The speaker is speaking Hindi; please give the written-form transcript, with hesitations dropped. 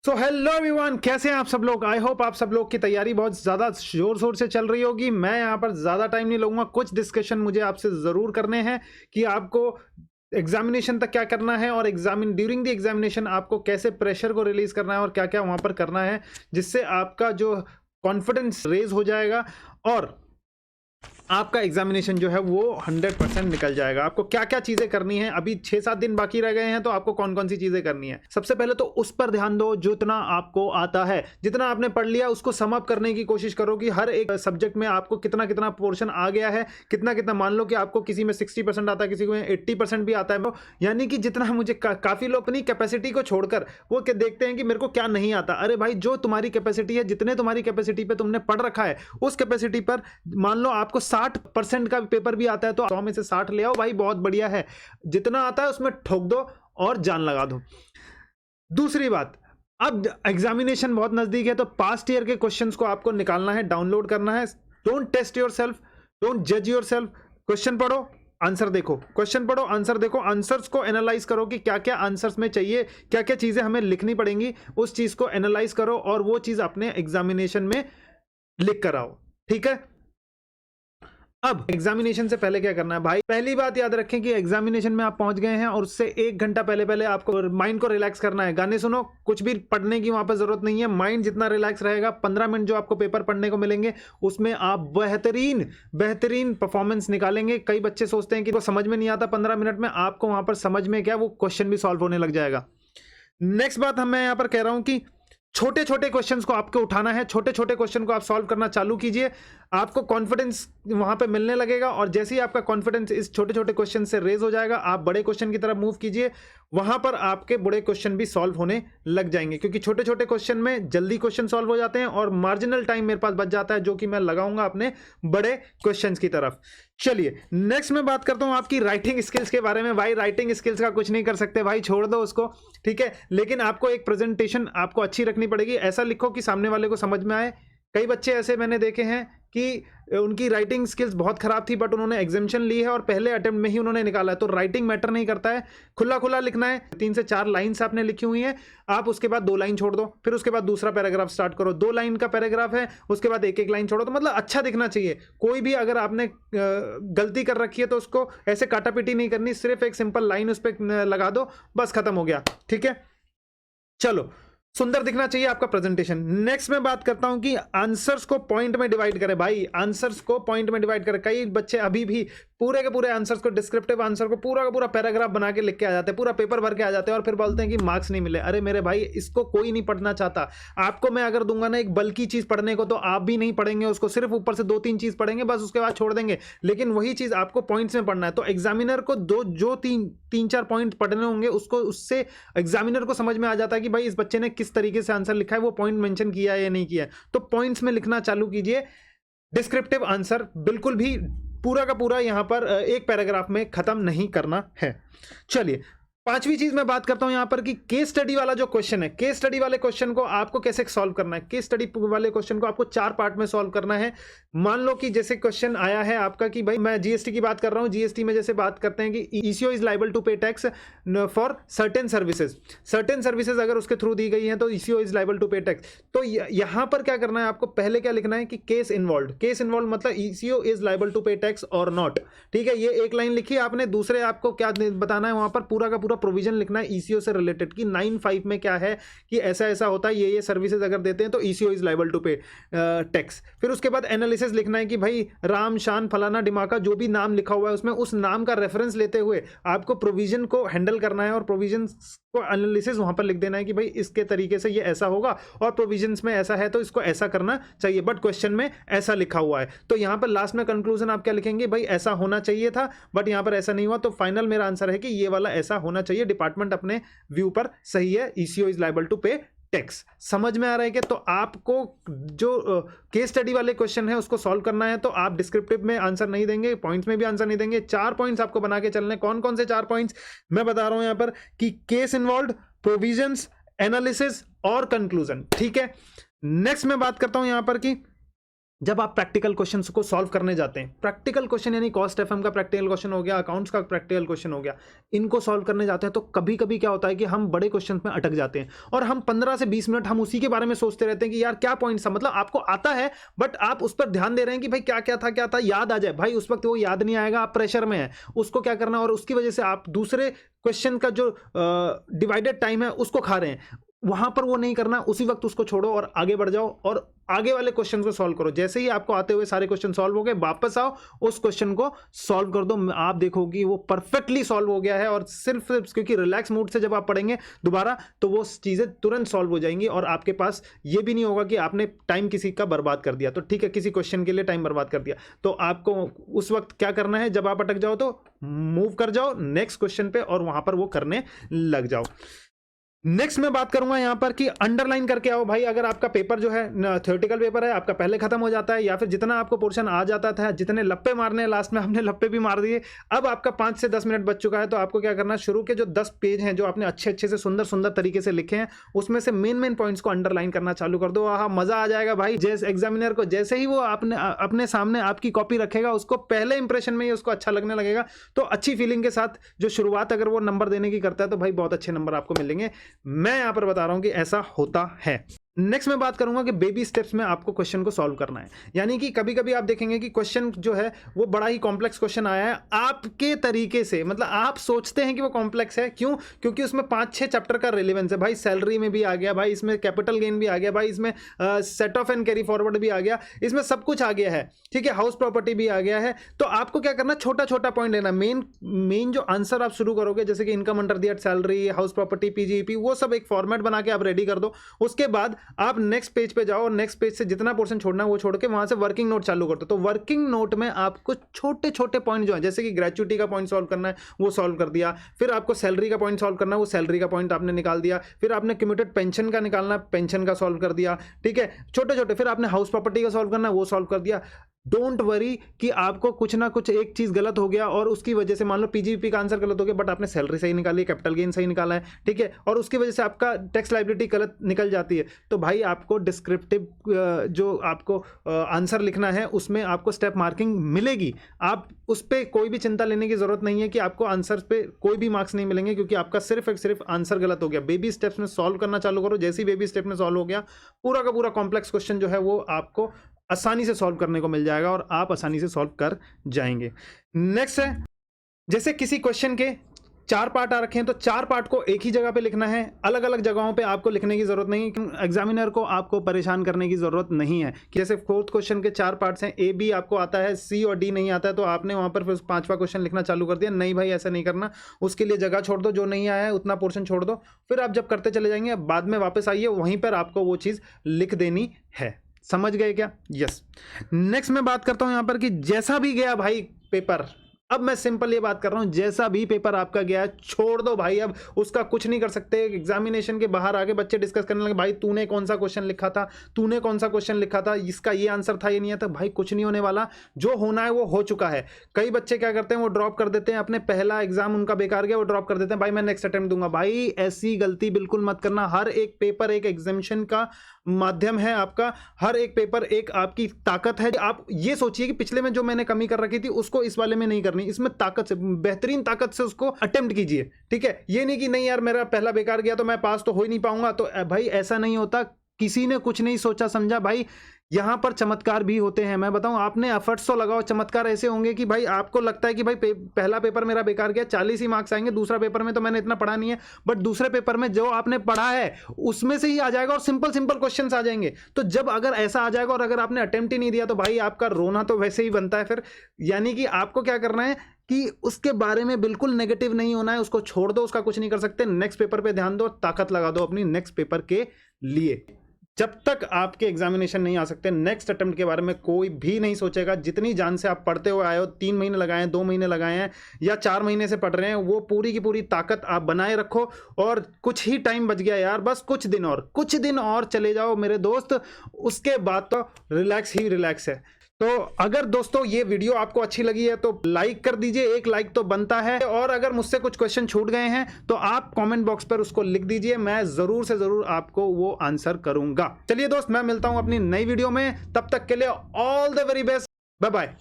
सो हेलो एवरीवन, कैसे हैं आप सब लोग। आई होप आप सब लोग की तैयारी बहुत ज़्यादा जोर शोर से चल रही होगी। मैं यहाँ पर ज़्यादा टाइम नहीं लूँगा, कुछ डिस्कशन मुझे आपसे ज़रूर करने हैं कि आपको एग्जामिनेशन तक क्या करना है और ड्यूरिंग द एग्जामिनेशन आपको कैसे प्रेशर को रिलीज करना है और क्या क्या वहाँ पर करना है, जिससे आपका जो कॉन्फिडेंस रेज हो जाएगा और आपका एग्जामिनेशन जो है वो 100% निकल जाएगा। आपको क्या क्या चीजें करनी है, अभी 6-7 दिन बाकी रह गए हैं, तो आपको कौन कौन सी चीजें करनी है। सबसे पहले तो उस पर ध्यान दो जितना आपको आता है, जितना आपने पढ़ लिया उसको सम अप करने की कोशिश करो कि हर एक सब्जेक्ट में आपको कितना कितना पोर्शन आ गया है, कितना कितना। मान लो कि आपको किसी में 60% आता है, किसी में 80% भी आता है, यानी कि जितना मुझे काफी लोग अपनी कैपेसिटी को छोड़कर वो देखते हैं कि मेरे को क्या नहीं आता। अरे भाई, जो तुम्हारी कैपेसिटी है, जितने तुम्हारी कैपेसिटी पे तुमने पढ़ रखा है, उस कैपेसिटी पर मान लो आपको 60% का पेपर भी आता है तो 100 में से 60 ले आओ भाई, बहुत बढ़िया है। जितना आता है उसमें ठोक दो और जान लगा दो। दूसरी बात, अब एग्जामिनेशन बहुत नजदीक है तो पास्ट ईयर के क्वेश्चंस को आपको निकालना है, डाउनलोड करना है। Don't test yourself, don't जज योर सेल्फ। क्वेश्चन पढ़ो, आंसर देखो, क्वेश्चन पढ़ो, आंसर देखो, आंसर्स को एनालाइज करो कि क्या क्या आंसर्स में चाहिए, क्या क्या चीजें हमें लिखनी पड़ेंगी, उस चीज को एनालाइज करो और वो चीज अपने एग्जामिनेशन में लिख कर आओ। ठीक है। अब एग्जामिनेशन से पहले क्या करना है भाई, पहली बात याद रखें कि एग्जामिनेशन में आप पहुंच गए हैं और उससे 1 घंटा पहले पहले आपको माइंड को रिलैक्स करना है। गाने सुनो, कुछ भी पढ़ने की वहां पर जरूरत नहीं है। माइंड जितना रिलैक्स रहेगा, 15 मिनट जो आपको पेपर पढ़ने को मिलेंगे उसमें आप बेहतरीन बेहतरीन परफॉर्मेंस निकालेंगे। कई बच्चे सोचते हैं कि वो समझ में नहीं आता 15 मिनट में, आपको वहां पर समझ में क्या, वो क्वेश्चन भी सॉल्व होने लग जाएगा। नेक्स्ट बात मैं यहां पर कह रहा हूं कि छोटे छोटे क्वेश्चंस को आपको उठाना है, छोटे छोटे क्वेश्चन को आप सॉल्व करना चालू कीजिए, आपको कॉन्फिडेंस वहां पे मिलने लगेगा। और जैसे ही आपका कॉन्फिडेंस इस छोटे छोटे क्वेश्चन से रेज हो जाएगा, आप बड़े क्वेश्चन की तरफ मूव कीजिए, वहां पर आपके बड़े क्वेश्चन भी सॉल्व होने लग जाएंगे, क्योंकि छोटे छोटे क्वेश्चन में जल्दी क्वेश्चन सॉल्व हो जाते हैं और मार्जिनल टाइम मेरे पास बच जाता है, जो कि मैं लगाऊंगा अपने बड़े क्वेश्चन की तरफ। चलिए नेक्स्ट मैं बात करता हूं आपकी राइटिंग स्किल्स के बारे में। भाई राइटिंग स्किल्स का कुछ नहीं कर सकते भाई, छोड़ दो उसको, ठीक है। लेकिन आपको एक प्रेजेंटेशन आपको अच्छी रखनी पड़ेगी, ऐसा लिखो कि सामने वाले को समझ में आए। कई बच्चे ऐसे मैंने देखे हैं कि उनकी राइटिंग स्किल्स बहुत खराब थी, बट उन्होंने एग्जामिशन ली है और पहले अटेम्प्ट में ही उन्होंने निकाला है। तो राइटिंग मैटर नहीं करता है, खुला खुला लिखना है। 3 से 4 लाइन्स आपने लिखी हुई हैं, आप उसके बाद 2 लाइन छोड़ दो, फिर उसके बाद दूसरा पैराग्राफ स्टार्ट करो। 2 लाइन का पैराग्राफ है, उसके बाद एक एक लाइन छोड़ो, तो मतलब अच्छा दिखना चाहिए। कोई भी अगर आपने गलती कर रखी है तो उसको ऐसे काटा पीटी नहीं करनी, सिर्फ एक सिंपल लाइन उस पर लगा दो, बस खत्म हो गया। ठीक है, चलो, सुंदर दिखना चाहिए आपका प्रेजेंटेशन। नेक्स्ट मैं बात करता हूं कि आंसर्स को पॉइंट में डिवाइड करें। भाई आंसर्स को पॉइंट में डिवाइड करें। कई बच्चे अभी भी पूरे के पूरे आंसर्स को, डिस्क्रिप्टिव आंसर को पूरा का पूरा पैराग्राफ बना के लिख के आ जाते हैं, पूरा पेपर भर के आ जाते हैं और फिर बोलते हैं कि मार्क्स नहीं मिले। अरे मेरे भाई, इसको कोई नहीं पढ़ना चाहता। आपको मैं अगर दूंगा ना एक बल्कि चीज पढ़ने को, तो आप भी नहीं पढ़ेंगे उसको, सिर्फ ऊपर से 2-3 चीज पढ़ेंगे बस, उसके बाद छोड़ देंगे। लेकिन वही चीज आपको पॉइंट्स में पढ़ना है, तो एग्जामिनर को जो 3-4 पॉइंट पढ़ने होंगे, उसको उससे एग्जामिनर को समझ में आ जाता है कि भाई इस बच्चे ने किस तरीके से आंसर लिखा है, वो पॉइंट मेंशन किया है या नहीं किया है। तो पॉइंट्स में लिखना चालू कीजिए। डिस्क्रिप्टिव आंसर बिल्कुल भी पूरा का पूरा यहां पर एक पैराग्राफ में खत्म नहीं करना है। चलिए, 5वीं चीज मैं बात करता हूं यहां पर कि केस स्टडी वाला जो क्वेश्चन है, केस स्टडी वाले क्वेश्चन को आपको कैसे सॉल्व करना है। केस स्टडी वाले क्वेश्चन को आपको 4 पार्ट में सॉल्व करना है। मान लो कि जैसे क्वेश्चन आया है आपका कि भाई, मैं जीएसटी की बात कर रहा हूं, जीएसटी में जैसे बात करते हैं कि ईसीओ इज लाइबल टू पे tax for certain services. Certain services अगर उसके थ्रू दी गई है तो ईसीओ इज लाइबल टू पे टैक्स। तो यहां पर क्या करना है आपको, पहले क्या लिखना है कि केस इन्वॉल्व। केस इन्वॉल्व मतलब ईसीओ इज लाइबल टू पे टैक्स और नॉट। ठीक है, ये एक लाइन लिखी आपने। दूसरे आपको क्या बताना है, वहां पर पूरा का पूरा प्रोविजन लिखना है ईसीओ से रिलेटेड कि 9(5) में क्या है कि ऐसा ऐसा होता है, ये सर्विसेज अगर देते हैं तो ईसीओ इज लाइबल टू पे टैक्स। फिर उसके बाद एनालिसिस लिखना है कि भाई राम, शान, फलाना, डिमाका, जो भी नाम लिखा हुआ है उसमें उस नाम का रेफरेंस लेते हुए आपको प्रोविजन को हैंडल करना है और प्रोविजन को एनालिसिस वहां पर लिख देना है कि भाई इसके तरीके से ये ऐसा होगा और प्रोविजंस में ऐसा है तो इसको ऐसा करना चाहिए, बट क्वेश्चन में ऐसा लिखा हुआ है। तो यहां पर लास्ट में कंक्लूजन आप क्या लिखेंगे, भाई ऐसा होना चाहिए था बट यहां पर ऐसा नहीं हुआ, तो फाइनल मेरा आंसर है कि ये वाला ऐसा होना चाहिए, डिपार्टमेंट अपने व्यू पर सही है, ईसीओ इज लाइबल टू पे टैक्स। समझ में आ रहा है कि तो आपको जो केस स्टडी वाले क्वेश्चन है उसको सॉल्व करना है, तो आप डिस्क्रिप्टिव में आंसर नहीं देंगे, पॉइंट्स में भी आंसर नहीं देंगे। 4 पॉइंट्स आपको बना के चलने। कौन कौन से 4 पॉइंट्स मैं बता रहा हूं यहां पर कि केस इन्वॉल्व, प्रोविजंस, एनालिसिस और कंक्लूजन। ठीक है, नेक्स्ट मैं बात करता हूं यहां पर कि जब आप प्रैक्टिकल क्वेश्चंस को सॉल्व करने जाते हैं, प्रैक्टिकल क्वेश्चन यानी कॉस्ट एफएम का प्रैक्टिकल क्वेश्चन हो गया, अकाउंट्स का प्रैक्टिकल क्वेश्चन हो गया, इनको सॉल्व करने जाते हैं तो कभी कभी क्या होता है कि हम बड़े क्वेश्चन में अटक जाते हैं और हम 15 से 20 मिनट हम उसी के बारे में सोचते रहते हैं कि यार क्या पॉइंट था, मतलब आपको आता है बट आप उस पर ध्यान दे रहे हैं कि भाई क्या था याद आ जाए। भाई उस वक्त वो याद नहीं आएगा, आप प्रेशर में है, उसको क्या करना, और उसकी वजह से आप दूसरे क्वेश्चन का जो डिवाइडेड टाइम है उसको खा रहे हैं। वहां पर वो नहीं करना, उसी वक्त उसको छोड़ो और आगे बढ़ जाओ और आगे वाले क्वेश्चन को सॉल्व करो। जैसे ही आपको आते हुए सारे क्वेश्चन सॉल्व हो गए, वापस आओ उस क्वेश्चन को सॉल्व कर दो, आप देखोगे वो परफेक्टली सॉल्व हो गया है। और सिर्फ क्योंकि रिलैक्स मूड से जब आप पढ़ेंगे दोबारा तो वो चीजें तुरंत सॉल्व हो जाएंगी और आपके पास ये भी नहीं होगा कि आपने टाइम किसी का बर्बाद कर दिया। तो ठीक है, किसी क्वेश्चन के लिए टाइम बर्बाद कर दिया तो आपको उस वक्त क्या करना है, जब आप अटक जाओ तो मूव कर जाओ नेक्स्ट क्वेश्चन पे और वहां पर वो करने लग जाओ। नेक्स्ट मैं बात करूंगा यहां पर कि अंडरलाइन करके आओ। भाई अगर आपका पेपर जो है थ्योरेटिकल पेपर है, आपका पहले खत्म हो जाता है या फिर जितना आपको पोर्शन आ जाता था, जितने लप्पे मारने हैं लास्ट में हमने लप्पे भी मार दिए, अब आपका 5 से 10 मिनट बच चुका है, तो आपको क्या करना है, शुरू के जो 10 पेज हैं जो आपने अच्छे से सुंदर सुंदर तरीके से लिखे हैं उसमें से मेन पॉइंट्स को अंडरलाइन करना चालू कर दो। आहा मजा आ जाएगा भाई। जैसे एग्जामिनर को जैसे ही वो अपने सामने आपकी कॉपी रखेगा, उसको पहले इंप्रेशन में ही उसको अच्छा लगने लगेगा। तो अच्छी फीलिंग के साथ जो शुरुआत अगर वो नंबर देने की करता है तो भाई बहुत अच्छे नंबर आपको मिलेंगे। मैं यहां पर बता रहा हूं कि ऐसा होता है। नेक्स्ट मैं बात करूंगा कि बेबी स्टेप्स में आपको क्वेश्चन को सॉल्व करना है। यानी कि कभी कभी आप देखेंगे कि क्वेश्चन जो है वो बड़ा ही कॉम्प्लेक्स क्वेश्चन आया है आपके तरीके से, मतलब आप सोचते हैं कि वो कॉम्प्लेक्स है, क्यों? क्योंकि उसमें 5-6 चैप्टर का रिलेवेंस है। भाई सैलरी में भी आ गया, भाई इसमें कैपिटल गेन भी आ गया, भाई इसमें set of and carry forward भी आ गया, इसमें सब कुछ आ गया है, ठीक है, हाउस प्रॉपर्टी भी आ गया है। तो आपको क्या करना, छोटा छोटा पॉइंट लेना। मेन जो आंसर आप शुरू करोगे, जैसे कि income under that salary, house property, PGBP, वो सब एक फॉर्मेट बना के आप रेडी कर दो। उसके बाद आप नेक्स्ट पेज पे जाओ और नेक्स्ट पेज से जितना पोर्शन छोड़ना है वो छोड़ के वहां से वर्किंग नोट चालू कर दो। तो वर्किंग नोट में आपको छोटे छोटे पॉइंट जो है, जैसे कि ग्रेचुइटी का पॉइंट सॉल्व करना है वो सॉल्व कर दिया, फिर आपको सैलरी का पॉइंट सॉल्व करना है वो सैलरी का पॉइंट आपने निकाल दिया, फिर आपने कम्यूटेड पेंशन का निकालना है, पेंशन का सॉल्व कर दिया, ठीक है, छोटे छोटे। फिर आपने हाउस प्रॉपर्टी का सॉल्व करना है वो सॉल्व कर दिया। डोंट वरी कि आपको कुछ ना कुछ एक चीज गलत हो गया और उसकी वजह से मान लो पीजीपी का आंसर गलत हो गया, बट आपने सैलरी सही निकाली, कैपिटल गेन सही निकाला है, ठीक है, और उसकी वजह से आपका टैक्स लायबिलिटी गलत निकल जाती है। तो भाई आपको डिस्क्रिप्टिव जो आपको आंसर लिखना है उसमें आपको स्टेप मार्किंग मिलेगी। आप उस पर कोई भी चिंता लेने की जरूरत नहीं है कि आपको आंसर पे कोई भी मार्क्स नहीं मिलेंगे, क्योंकि आपका सिर्फ आंसर गलत हो गया। बेबी स्टेप्स में सॉल्व करना चालू करो, जैसे ही बेबी स्टेप में सॉल्व हो गया पूरा का पूरा कॉम्प्लेक्स क्वेश्चन जो है वो आपको आसानी से सॉल्व करने को मिल जाएगा और आप आसानी से सॉल्व कर जाएंगे। नेक्स्ट है, जैसे किसी क्वेश्चन के 4 पार्ट आ रखे हैं तो 4 पार्ट को एक ही जगह पे लिखना है, अलग अलग जगहों पे आपको लिखने की जरूरत नहीं है। एग्जामिनर को आपको परेशान करने की जरूरत नहीं है कि जैसे 4th क्वेश्चन के 4 पार्ट्स हैं, ए बी आपको आता है, सी और डी नहीं आता है, तो आपने वहां पर फिर 5वां क्वेश्चन लिखना चालू कर दिया। नहीं भाई, ऐसा नहीं करना, उसके लिए जगह छोड़ दो, जो नहीं आया है उतना पोर्शन छोड़ दो, फिर आप जब करते चले जाएंगे बाद में वापस आइए, वहीं पर आपको वो चीज लिख देनी है। समझ गए क्या? यस। नेक्स्ट मैं बात करता हूं यहां पर कि जैसा भी गया भाई पेपर, अब मैं सिंपल ये बात कर रहा हूं, जैसा भी पेपर आपका गया छोड़ दो भाई, अब उसका कुछ नहीं कर सकते। एग्जामिनेशन के बाहर आके बच्चे डिस्कस करने लगे, भाई तूने कौन सा क्वेश्चन लिखा था, तूने कौन सा क्वेश्चन लिखा था, इसका ये आंसर था, ये नहीं आता। भाई कुछ नहीं होने वाला, जो होना है वो हो चुका है। कई बच्चे क्या करते हैं, वो ड्रॉप कर देते हैं, अपने पहला एग्जाम उनका बेकार गया, वो ड्रॉप कर देते हैं, भाई मैं नेक्स्ट अटेम्प्ट दूंगा। भाई ऐसी गलती बिल्कुल मत करना। हर एक पेपर एक एग्जामिनेशन का माध्यम है आपका, हर एक पेपर एक आपकी ताकत है। आप ये सोचिए कि पिछले में जो मैंने कमी कर रखी थी उसको इस वाले में नहीं करनी, इसमें ताकत से, बेहतरीन ताकत से उसको अटेम्प्ट कीजिए, ठीक है। ये नहीं कि नहीं यार मेरा पहला बेकार गया तो मैं पास तो हो ही नहीं पाऊंगा, तो भाई ऐसा नहीं होता। किसी ने कुछ नहीं सोचा समझा, भाई यहां पर चमत्कार भी होते हैं। मैं बताऊं, आपने एफर्ट्स तो लगाओ, चमत्कार ऐसे होंगे कि भाई आपको लगता है कि भाई पहला पेपर मेरा बेकार गया, 40 ही मार्क्स आएंगे, दूसरा पेपर में तो मैंने इतना पढ़ा नहीं है, बट दूसरे पेपर में जो आपने पढ़ा है उसमें से ही आ जाएगा और सिंपल क्वेश्चंस आ जाएंगे। तो जब अगर ऐसा आ जाएगा और अगर आपने अटेम्प्ट ही नहीं दिया तो भाई आपका रोना तो वैसे ही बनता है फिर। यानी कि आपको क्या करना है कि उसके बारे में बिल्कुल नेगेटिव नहीं होना है, उसको छोड़ दो, उसका कुछ नहीं कर सकते। नेक्स्ट पेपर पे ध्यान दो, ताकत लगा दो अपनी नेक्स्ट पेपर के लिए। जब तक आपके एग्जामिनेशन नहीं आ सकते, नेक्स्ट अटेम्प्ट के बारे में कोई भी नहीं सोचेगा। जितनी जान से आप पढ़ते हुए आए हो, 3 महीने लगाए हैं, 2 महीने लगाए हैं या 4 महीने से पढ़ रहे हैं, वो पूरी की पूरी ताकत आप बनाए रखो। और कुछ ही टाइम बच गया यार, बस कुछ दिन और चले जाओ मेरे दोस्त, उसके बाद तो रिलैक्स ही रिलैक्स है। तो अगर दोस्तों ये वीडियो आपको अच्छी लगी है तो लाइक कर दीजिए, एक लाइक तो बनता है। और अगर मुझसे कुछ क्वेश्चन छूट गए हैं तो आप कमेंट बॉक्स पर उसको लिख दीजिए, मैं जरूर से जरूर आपको वो आंसर करूंगा। चलिए दोस्त, मैं मिलता हूं अपनी नई वीडियो में, तब तक के लिए all the very best, bye bye.